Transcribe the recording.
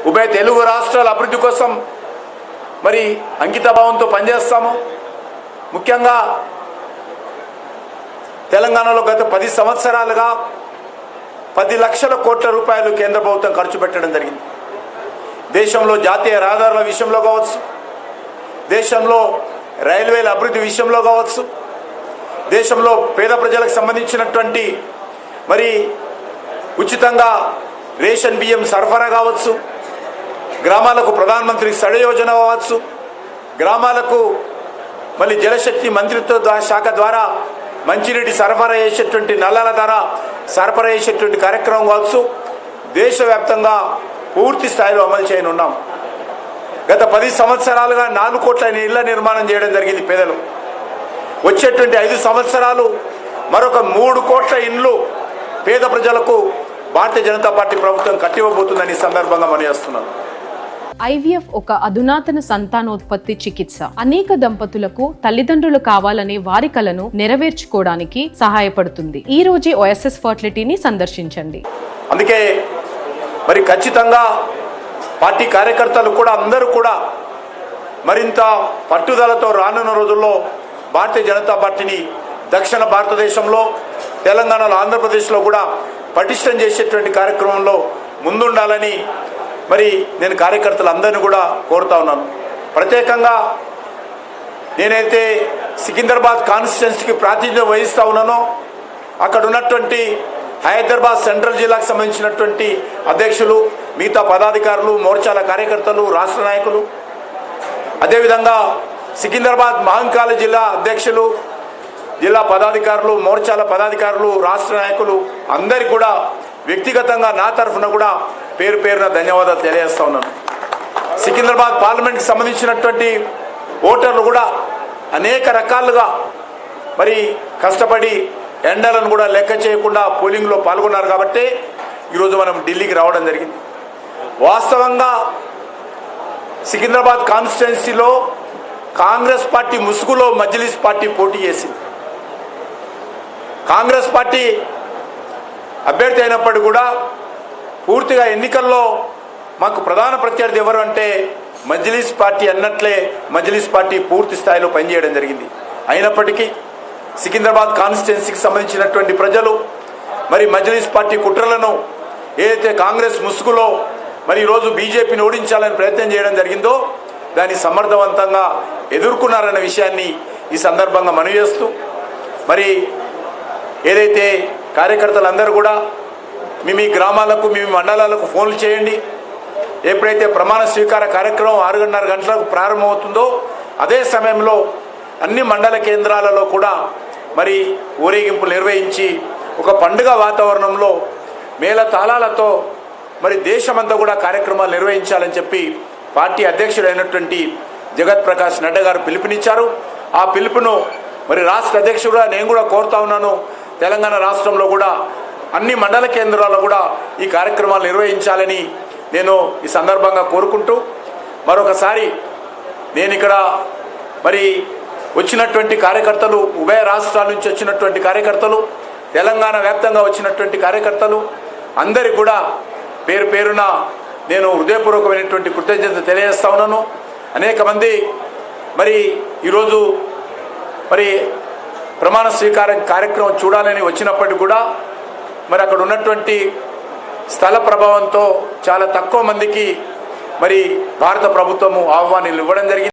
ఉభయ తెలుగు రాష్ట్రాల అభివృద్ధి కోసం మరి అంకితభావంతో పనిచేస్తాము. ముఖ్యంగా తెలంగాణలో గత 10 సంవత్సరాలుగా 10 లక్షల కోట్ల రూపాయలు కేంద్ర ప్రభుత్వం ఖర్చు పెట్టడం జరిగింది. దేశంలో జాతీయ రహదారుల విషయంలో కావచ్చు, దేశంలో రైల్వేల అభివృద్ధి విషయంలో కావచ్చు, దేశంలో పేద ప్రజలకు సంబంధించినటువంటి మరి ఉచితంగా రేషన్ బియ్యం సరఫరా కావచ్చు, గ్రామాలకు ప్రధానమంత్రి సడ యోజన కావచ్చు, గ్రామాలకు మళ్ళీ జలశక్తి మంత్రిత్వ శాఖ ద్వారా మంచినీటి సరఫరా చేసేటువంటి నల్లాల ద్వారా సరఫరా చేసేటువంటి కార్యక్రమం కావచ్చు, దేశవ్యాప్తంగా పూర్తి స్థాయిలో అమలు చేయనున్నాం. గత 10 సంవత్సరాలుగా 4 కోట్ల ఇళ్ల నిర్మాణం చేయడం జరిగింది పేదలు. వచ్చేటువంటి 5 సంవత్సరాలు మరొక 3 కోట్ల ఇండ్లు పేద ప్రజలకు భారతీయ జనతా పార్టీ ప్రభుత్వం కట్టివ్వబోతుందని సందర్భంగా మనం చేస్తున్నాం. IVF ఒక అధునాతన సంతానోత్పత్తి చికిత్స. అనేక దంపతులకు తల్లిదండ్రులు కావాలనే వారి కలను నెరవేర్చుకోవడానికి సహాయపడుతుంది. ఈ రోజే OSS ఫర్టిలిటీని సందర్శించండి. అందుకే మరి ఖచ్చితంగా పార్టీ కార్యకర్తలు కూడా అందరూ కూడా మరింత పట్టుదలతో రానున్న రోజుల్లో భారతీయ జనతా పార్టీని దక్షిణ భారతదేశంలో, తెలంగాణలో, ఆంధ్రప్రదేశ్లో కూడా పటిష్టం చేసేటువంటి కార్యక్రమంలో ముందుండాలని మరి నేను కార్యకర్తలందరినీ కూడా కోరుతా ఉన్నాను. ప్రత్యేకంగా నేనైతే సికింద్రాబాద్ కాన్స్టిట్యున్సీకి ప్రాతినిధ్యం వహిస్తూ ఉన్నానో అక్కడ ఉన్నటువంటి హైదరాబాద్ సెంట్రల్ జిల్లాకు సంబంధించినటువంటి అధ్యక్షులు, మిగతా పదాధికారులు, మోర్చాల కార్యకర్తలు, రాష్ట్ర నాయకులు, అదేవిధంగా సికింద్రాబాద్ మహంకాళ జిల్లా అధ్యక్షులు, జిల్లా పదాధికారులు, మోర్చాల పదాధికారులు, రాష్ట్ర నాయకులు అందరికీ కూడా వ్యక్తిగతంగా నా తరఫున కూడా పేరు పేరున ధన్యవాదాలు తెలియజేస్తా ఉన్నాను. సికింద్రాబాద్ పార్లమెంట్కి సంబంధించినటువంటి ఓటర్లు కూడా అనేక రకాలుగా మరి కష్టపడి ఎండలను కూడా లెక్క చేయకుండా పోలింగ్లో పాల్గొన్నారు కాబట్టి ఈరోజు మనం ఢిల్లీకి రావడం జరిగింది. వాస్తవంగా సికింద్రాబాద్ కాన్స్టిట్యున్సీలో కాంగ్రెస్ పార్టీ ముసుగులో మజ్లిస్ పార్టీ పోటీ చేసింది. కాంగ్రెస్ పార్టీ అభ్యర్థి అయినప్పటికీ కూడా పూర్తిగా ఎన్నికల్లో మాకు ప్రధాన ప్రత్యర్థి ఎవరు అంటే మజ్లిస్ పార్టీ అన్నట్లే మజ్లిస్ పార్టీ పూర్తి స్థాయిలో పనిచేయడం జరిగింది. అయినప్పటికీ సికింద్రాబాద్ కాన్స్టిట్యున్సీకి సంబంధించినటువంటి ప్రజలు మరి మజ్లిస్ పార్టీ కుట్రలను ఏదైతే కాంగ్రెస్ ముసుగులో మరి ఈరోజు బీజేపీని ఓడించాలని ప్రయత్నం చేయడం జరిగిందో దాన్ని సమర్థవంతంగా ఎదుర్కొన్నారన్న విషయాన్ని ఈ సందర్భంగా మనవి చేస్తూ మరి ఏదైతే కార్యకర్తలందరూ కూడా మీ గ్రామాలకు, మీ మండలాలకు ఫోన్లు చేయండి. ఎప్పుడైతే ప్రమాణ స్వీకార కార్యక్రమం 6:30 గంటలకు ప్రారంభమవుతుందో అదే సమయంలో అన్ని మండల కేంద్రాలలో కూడా మరి ఊరేగింపులు నిర్వహించి ఒక పండుగ వాతావరణంలో మేళ తాళాలతో మరి దేశమంతా కూడా కార్యక్రమాలు నిర్వహించాలని చెప్పి పార్టీ అధ్యక్షుడైనటువంటి జగత్ ప్రకాష్ నడ్డా గారు పిలుపునిచ్చారు. ఆ పిలుపును మరి రాష్ట్ర అధ్యక్షుడుగా నేను కూడా కోరుతా ఉన్నాను. తెలంగాణ రాష్ట్రంలో కూడా అన్ని మండల కేంద్రాల్లో కూడా ఈ కార్యక్రమాలు నిర్వహించాలని నేను ఈ సందర్భంగా కోరుకుంటూ మరొకసారి నేను ఇక్కడ మరి వచ్చినటువంటి కార్యకర్తలు, ఉభయ రాష్ట్రాల నుంచి వచ్చినటువంటి కార్యకర్తలు, తెలంగాణ వ్యాప్తంగా వచ్చినటువంటి కార్యకర్తలు అందరికీ కూడా పేరు పేరున నేను హృదయపూర్వకమైనటువంటి కృతజ్ఞత తెలియజేస్తా ఉన్నాను. అనేక మంది మరి ఈరోజు మరి ప్రమాణ స్వీకారం కార్యక్రమం చూడాలని వచ్చినప్పటికీ కూడా మరి అక్కడ ఉన్నటువంటి స్థల ప్రభావంతో చాలా తక్కువ మందికి మరి భారత ప్రభుత్వము ఆహ్వానాలు ఇవ్వడం జరిగింది.